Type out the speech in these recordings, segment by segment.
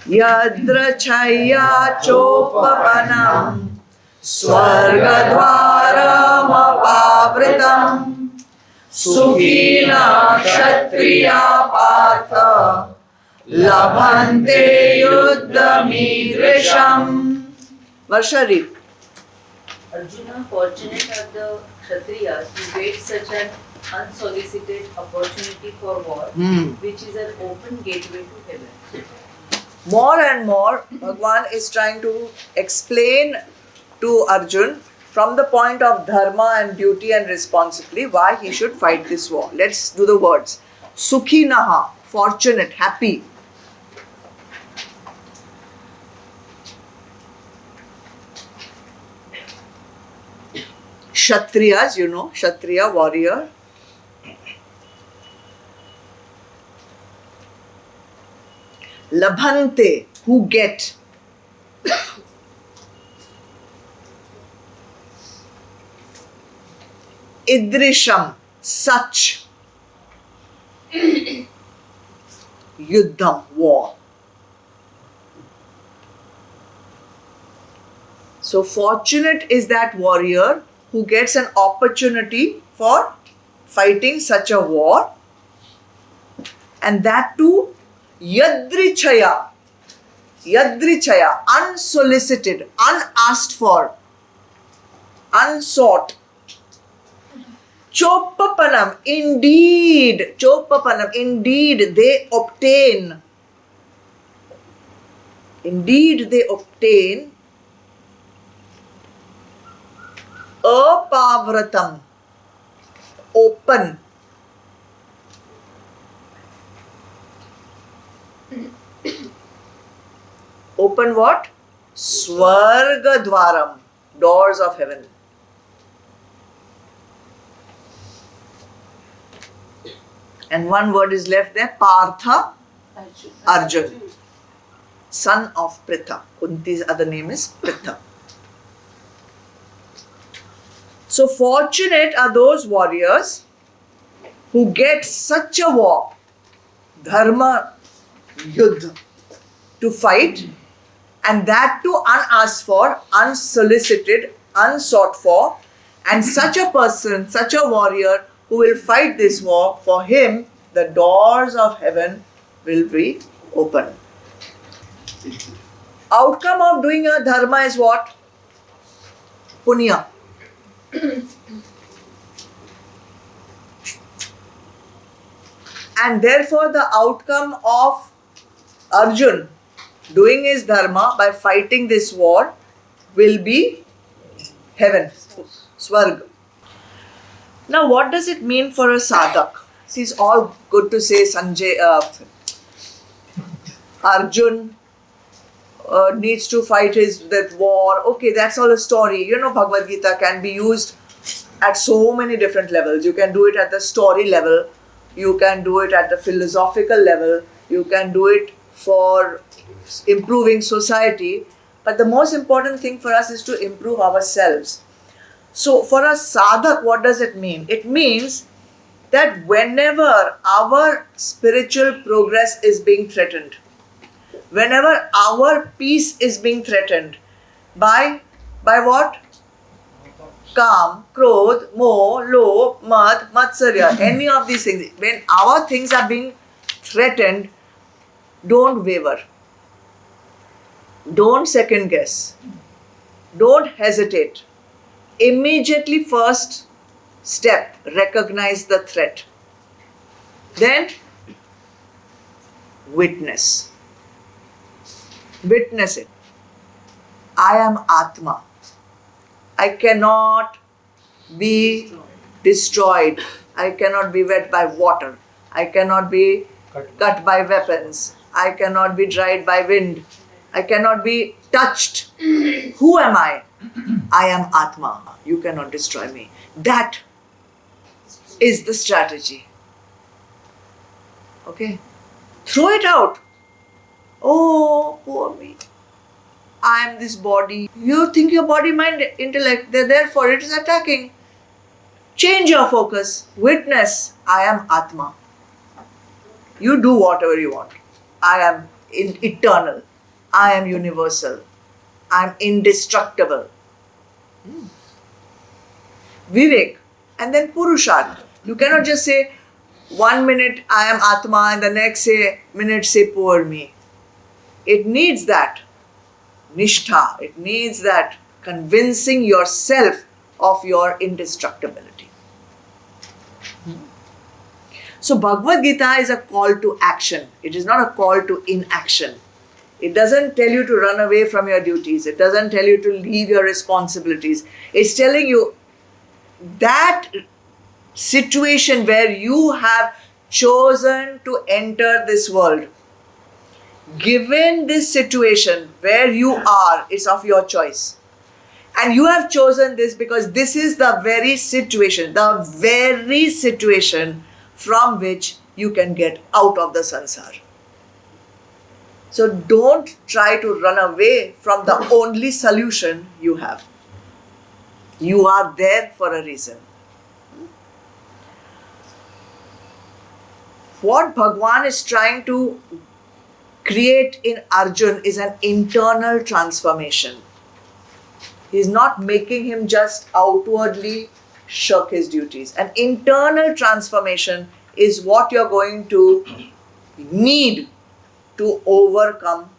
Yadrachaya chopapanam Swargadvaramapavritam Sukhina Kshatriya Partha Labhante Yuddhamidrisham. Varsha, read. Arjuna, fortunate are the Kshatriyas who get such an unsolicited opportunity for war, which is an open gateway to heaven. More and more, Bhagwan is trying to explain to Arjun from the point of dharma and duty and responsibility why he should fight this war. Let's do the words. Sukhinaha, fortunate, happy. Kshatriyas, you know, Kshatriya, warrior. Labhante, who get. Idrisham, such. Yuddham, war. So fortunate is that warrior who gets an opportunity for fighting such a war, and that too yadrichaya, unsolicited, unasked for, unsought. Chopapanam, indeed, they obtain. Indeed, they obtain. Apavratam, open. Open what? Swargadvaram, doors of heaven. And one word is left there, Partha Arjun, son of Pritha. Kunti's other name is Pritha. So fortunate are those warriors who get such a war, dharma yuddha, to fight, and that too unasked for, unsolicited, unsought for, and such a person, such a warrior who will fight this war, for him the doors of heaven will be open. Outcome of doing a dharma is what? Punya. And therefore the outcome of Arjun doing his dharma by fighting this war will be heaven, Swarga. Now what does it mean for a sadhak? See, it's all good to say Arjun needs to fight that war. Okay, that's all a story. You know, Bhagavad Gita can be used at so many different levels. You can do it at the story level. You can do it at the philosophical level. You can do it for improving society. But the most important thing for us is to improve ourselves. So for a sadhak, what does it mean? It means that whenever our spiritual progress is being threatened, whenever our peace is being threatened by what? Kam, Krodh, Moh, Lobh, Mad, Matsarya, any of these things. When our things are being threatened, don't waver. Don't second guess. Don't hesitate. Immediately first step, recognize the threat. Then witness. Witness it. I am Atma. I cannot be destroyed. I cannot be wet by water. I cannot be cut by weapons. I cannot be dried by wind. I cannot be touched. Who am I? I am Atma. You cannot destroy me. That is the strategy. Okay? Throw it out. Oh, poor me. I am this body. You think your body, mind, intellect, they're there for it is attacking. Change your focus. Witness, I am Atma. You do whatever you want. I am eternal, I am universal, I am indestructible. Vivek, and then Purusharth. You cannot just say 1 minute I am Atma and the next minute say poor me. It needs that nishtha, it needs that convincing yourself of your indestructibility. So Bhagavad Gita is a call to action. It is not a call to inaction. It doesn't tell you to run away from your duties. It doesn't tell you to leave your responsibilities. It's telling you that situation where you have chosen to enter this world. Given this situation where you are, it's of your choice. And you have chosen this because this is the very situation from which you can get out of the sansar. So don't try to run away from the only solution you have. You are there for a reason. What Bhagwan is trying to create in Arjun is an internal transformation. He's not making him just outwardly shirk his duties. An internal transformation is what you're going to need to overcome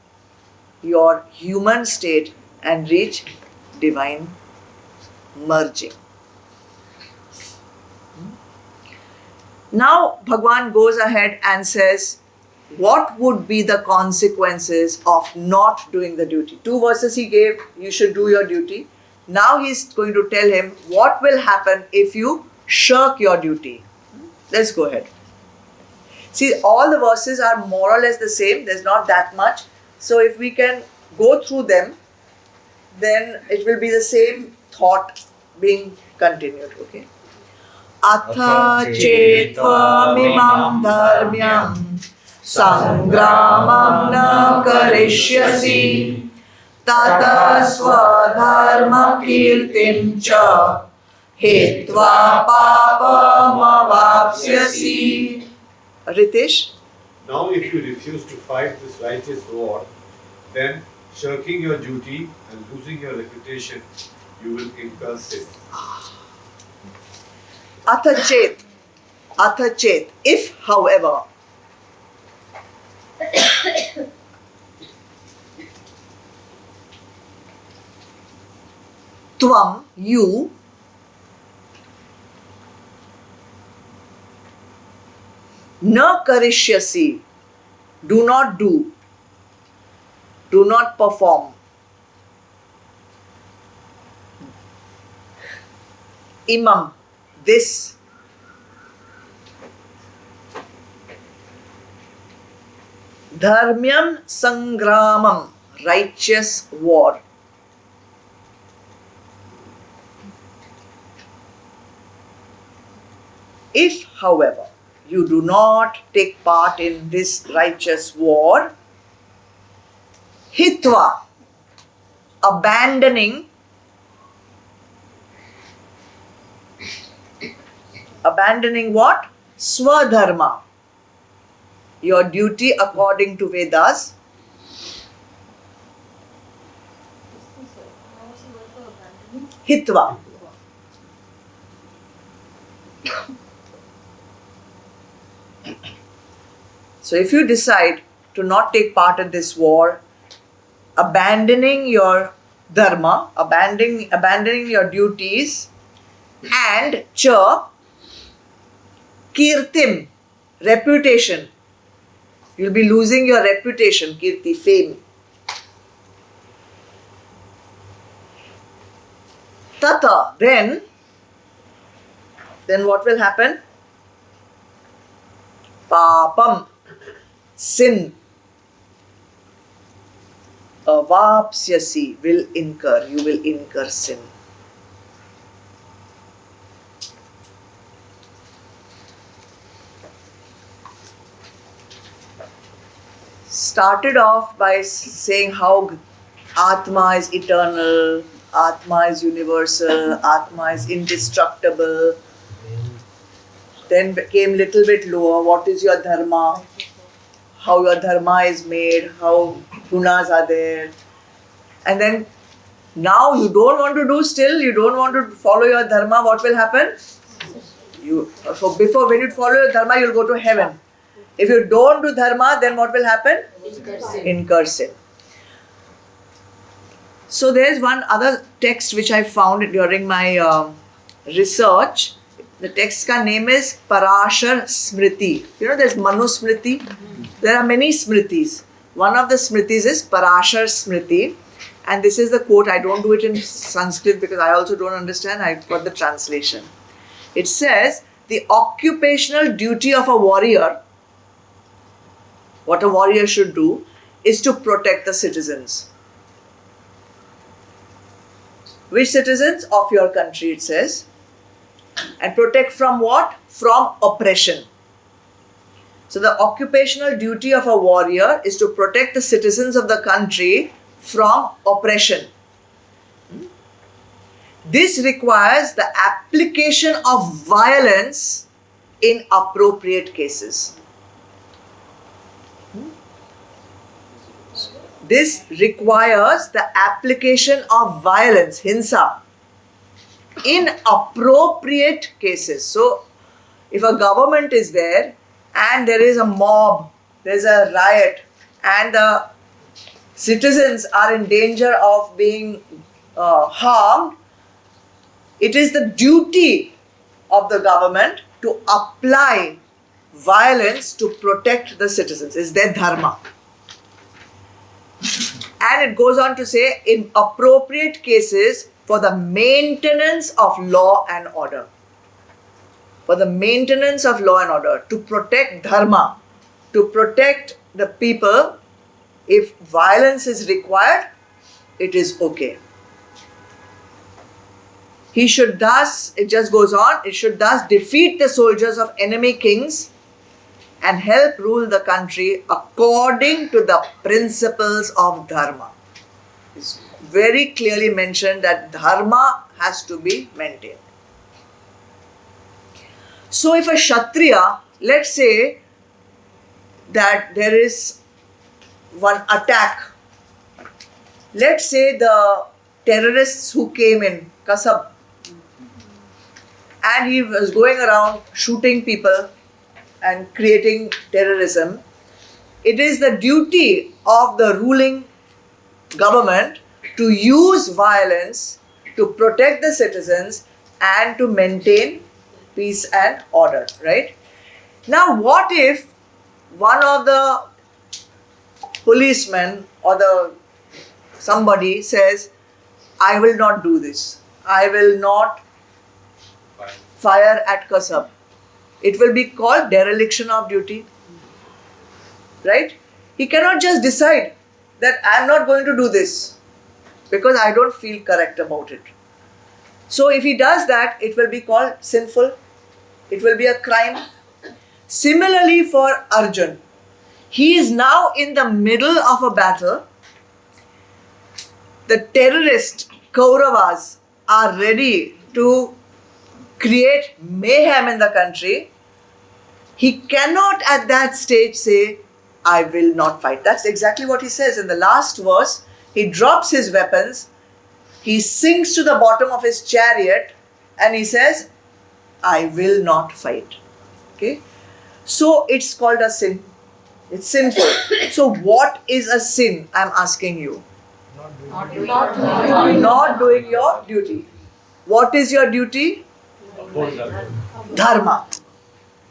your human state and reach divine merging. Now Bhagwan goes ahead and says, what would be the consequences of not doing the duty? 2 verses he gave, you should do your duty. Now he's going to tell him what will happen if you shirk your duty. Let's go ahead. See, all the verses are more or less the same. There's not that much. So if we can go through them, then it will be the same thought being continued. Okay. Atha chetvam dharmyam sangramam na karishyasi tata swadharma kirtim cha hetva papam avapsyasi. Ritesh? Now if you refuse to fight this righteous war, then shirking your duty and losing your reputation, you will incur sin. Atha chet. If, however, tvam, you, na karishyasi, do not do, do not perform. Imam, this. Dharmyam sangramam, righteous war. If, however, you do not take part in this righteous war, hitva, abandoning what? Swadharma, your duty according to Vedas. Hitva. So if you decide to not take part in this war, abandoning your dharma, abandoning your duties, and cha, kirtim, reputation. You'll be losing your reputation, kirti, fame. Tata, then what will happen? Papam, sin. Avapsyasi, will incur, you will incur sin. Started off by saying how Atma is eternal, Atma is universal, Atma is indestructible. Then came little bit lower, what is your dharma? how your dharma is made, how gunas are there. And then now you don't want to do still, you don't want to follow your dharma, what will happen? So before, when you follow your dharma, you'll go to heaven. If you don't do dharma, then what will happen? Incur sin. So there's one other text which I found during my research. The text ka name is Parashar Smriti. You know, there's Manu Smriti. There are many Smritis. One of the Smritis is Parashar Smriti. And this is the quote. I don't do it in Sanskrit because I also don't understand. I got the translation. It says, the occupational duty of a warrior, what a warrior should do, is to protect the citizens. Which citizens? Of your country, it says. And protect from what? From oppression. So the occupational duty of a warrior is to protect the citizens of the country from oppression. This requires the application of violence in appropriate cases. This requires the application of violence, hinsa, in appropriate cases. So, if a government is there and there is a mob, there is a riot, and the citizens are in danger of being harmed, it is the duty of the government to apply violence to protect the citizens. It's their dharma. And it goes on to say, in appropriate cases, for the maintenance of law and order. For the maintenance of law and order, to protect dharma, to protect the people, if violence is required, it is okay. He should thus, it just goes on, it should thus defeat the soldiers of enemy kings and help rule the country according to the principles of dharma. It's very clearly mentioned that dharma has to be maintained. So if a Kshatriya, let's say that there is one attack, let's say the terrorists who came in Kasab, and he was going around shooting people and creating terrorism, it is the duty of the ruling government to use violence to protect the citizens and to maintain peace and order, right? Now, what if one of the policemen or somebody says, I will not do this. I will not fire at Kasab. It will be called dereliction of duty, right? He cannot just decide that I am not going to do this because I don't feel correct about it. So if he does that, it will be called sinful. It will be a crime. Similarly for Arjun, he is now in the middle of a battle. The terrorist Kauravas are ready to create mayhem in the country. He cannot at that stage say, I will not fight. That's exactly what he says in the last verse. He drops his weapons, he sinks to the bottom of his chariot, and he says, I will not fight. Okay? So it's called a sin. It's sinful. So what is a sin? I'm asking you. Not doing your duty. What is your duty? Dharma.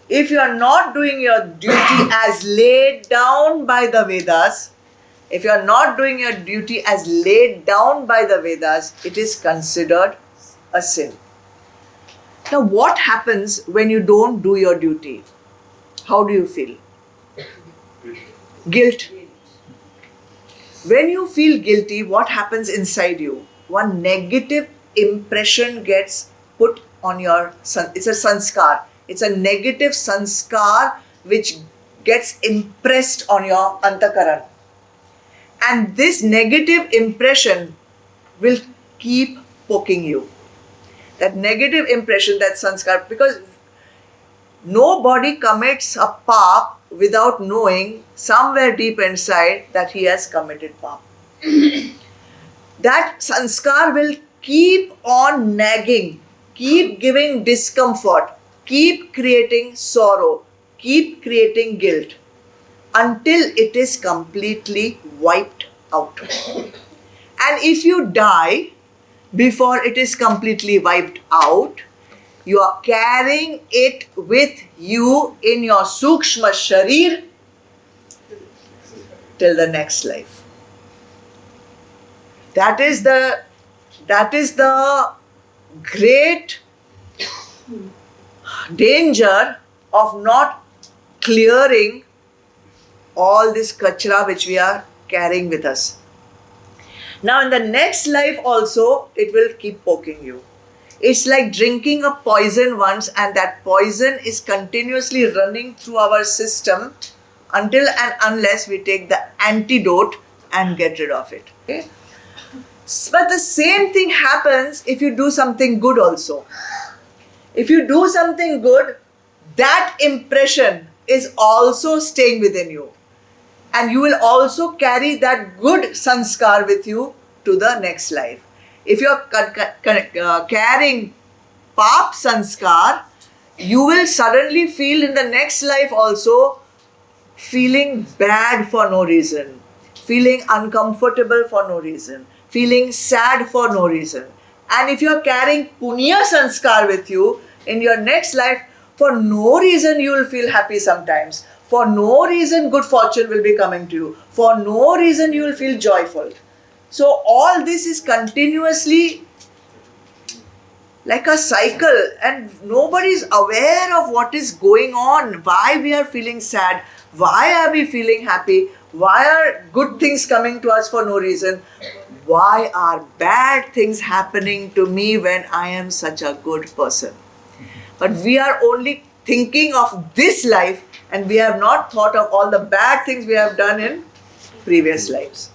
If you are not doing your duty as laid down by the Vedas, if you are not doing your duty as laid down by the Vedas, it is considered a sin. Now, what happens when you don't do your duty? How do you feel? Guilt. When you feel guilty, what happens inside you? One negative impression gets put on your, it's a sanskar. It's a negative sanskar which gets impressed on your antakaran. And this negative impression will keep poking you. That negative impression, that sanskar, because nobody commits a paap without knowing somewhere deep inside that he has committed pap. That sanskar will keep on nagging, keep giving discomfort, keep creating sorrow, keep creating guilt until it is completely wiped out. And if you die before it is completely wiped out, you are carrying it with you in your sukshma sharir till the next life. That is the great danger of not clearing all this kachra which we are carrying with us. Now in the next life also, it will keep poking you. It's like drinking a poison once, and that poison is continuously running through our system until and unless we take the antidote and get rid of it. Okay? But the same thing happens if you do something good also. If you do something good, that impression is also staying within you. And you will also carry that good sanskar with you to the next life. If you are carrying pap sanskar, you will suddenly feel in the next life also feeling bad for no reason, feeling uncomfortable for no reason, feeling sad for no reason. And if you are carrying punya sanskar with you in your next life, for no reason you will feel happy sometimes. For no reason good fortune will be coming to you. For no reason you will feel joyful. So all this is continuously like a cycle, and nobody is aware of what is going on, why we are feeling sad, why are we feeling happy, why are good things coming to us for no reason, why are bad things happening to me when I am such a good person. But we are only thinking of this life, and we have not thought of all the bad things we have done in previous lives.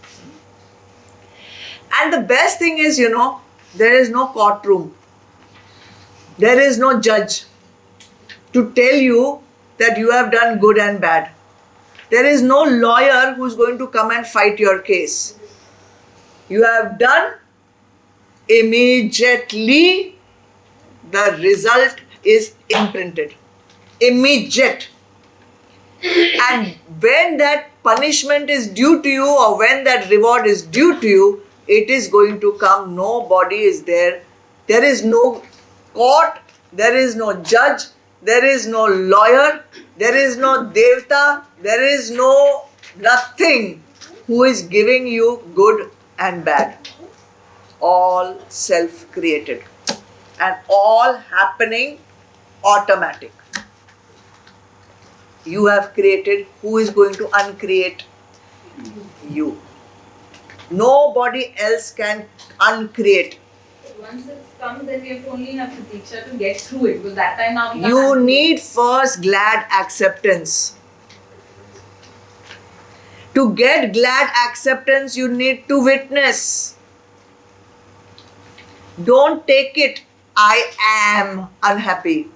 And the best thing is, there is no courtroom. There is no judge to tell you that you have done good and bad. There is no lawyer who is going to come and fight your case. You have done, immediately the result is imprinted. Immediate. And when that punishment is due to you, or when that reward is due to you, it is going to come. Nobody is there. There is no court. There is no judge. There is no lawyer. There is no devta. There is no nothing who is giving you good and bad. All self-created. And all happening automatic. You have created. Who is going to uncreate? You. Nobody else can uncreate. Once it's come, then we have to only have to teacher to get through it. Because that time now we can't You undo it. need first glad acceptance. To get glad acceptance, you need to witness. Don't take it, I am unhappy.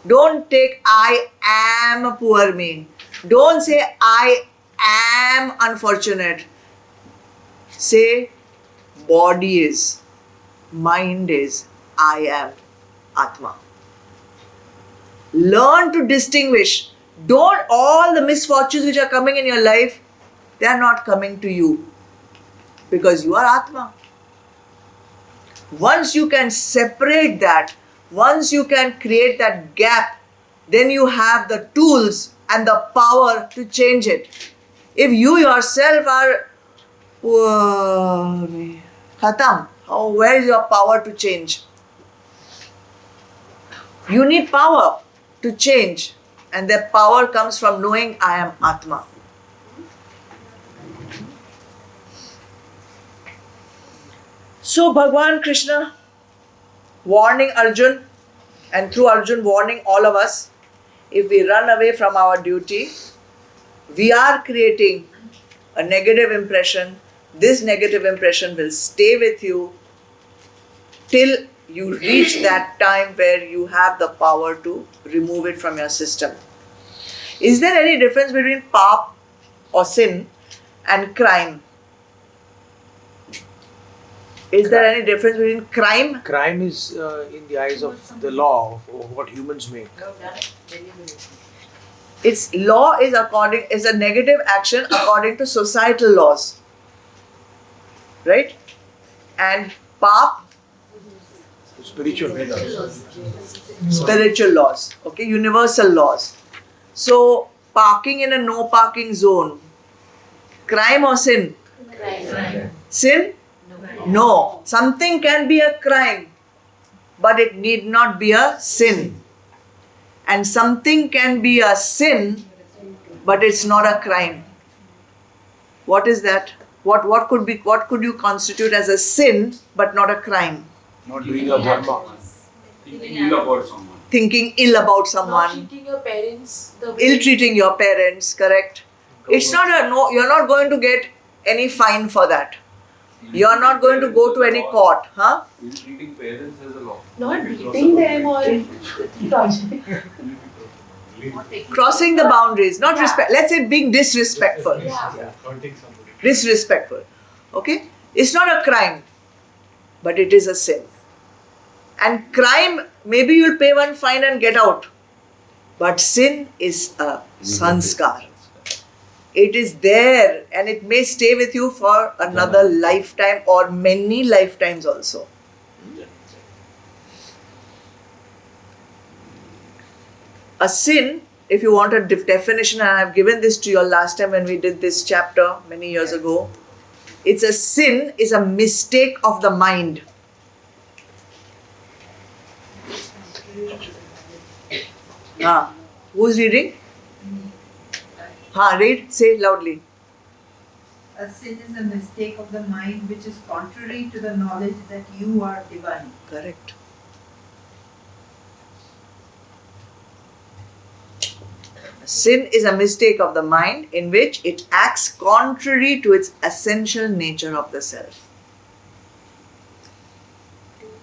Don't take I am poor me. Don't say I am unfortunate. Say body is, mind is, I am Atma. Learn to distinguish. Don't all the misfortunes which are coming in your life, they are not coming to you because you are Atma. Once you can separate that, once you can create that gap, then you have the tools and the power to change it. If you yourself are khatam, where is your power to change? You need power to change, and that power comes from knowing I am Atma. So Bhagwan Krishna warning Arjun, and through Arjun warning all of us, if we run away from our duty, we are creating a negative impression. This negative impression will stay with you till you reach that time where you have the power to remove it from your system. Is there any difference between paap or sin and crime? Is there any difference between crime? Crime is in the eyes of the law of what humans make. Its law is a negative action according to societal laws, right? And paap, Spiritual. spiritual laws, okay, universal laws. So parking in a no parking zone, crime or sin? Sin? No. Something can be a crime, but it need not be a sin. And something can be a sin, but it's not a crime. What is that? What could you constitute as a sin but not a crime? Not doing a dharma. Thinking ill about someone. Thinking ill about Not someone, treating your parents the way ill-treating your parents, correct? It's not a no, you're not going to get any fine for that. You're not going to go to any court, huh? Treating parents as a law. not beating them or Crossing the boundaries, not respect. Let's say being disrespectful. Hurting somebody. Disrespectful. Okay? It's not a crime, but it is a sin. And crime, maybe you'll pay one fine and get out. But sin is a sanskar. It is there and it may stay with you for another lifetime or many lifetimes also. A sin, if you want a definition, and I have given this to you last time when we did this chapter many years ago. It's a sin is a mistake of the mind. Who's reading? Read, say loudly. A sin is a mistake of the mind which is contrary to the knowledge that you are divine. Correct. Sin is a mistake of the mind in which it acts contrary to its essential nature of the self.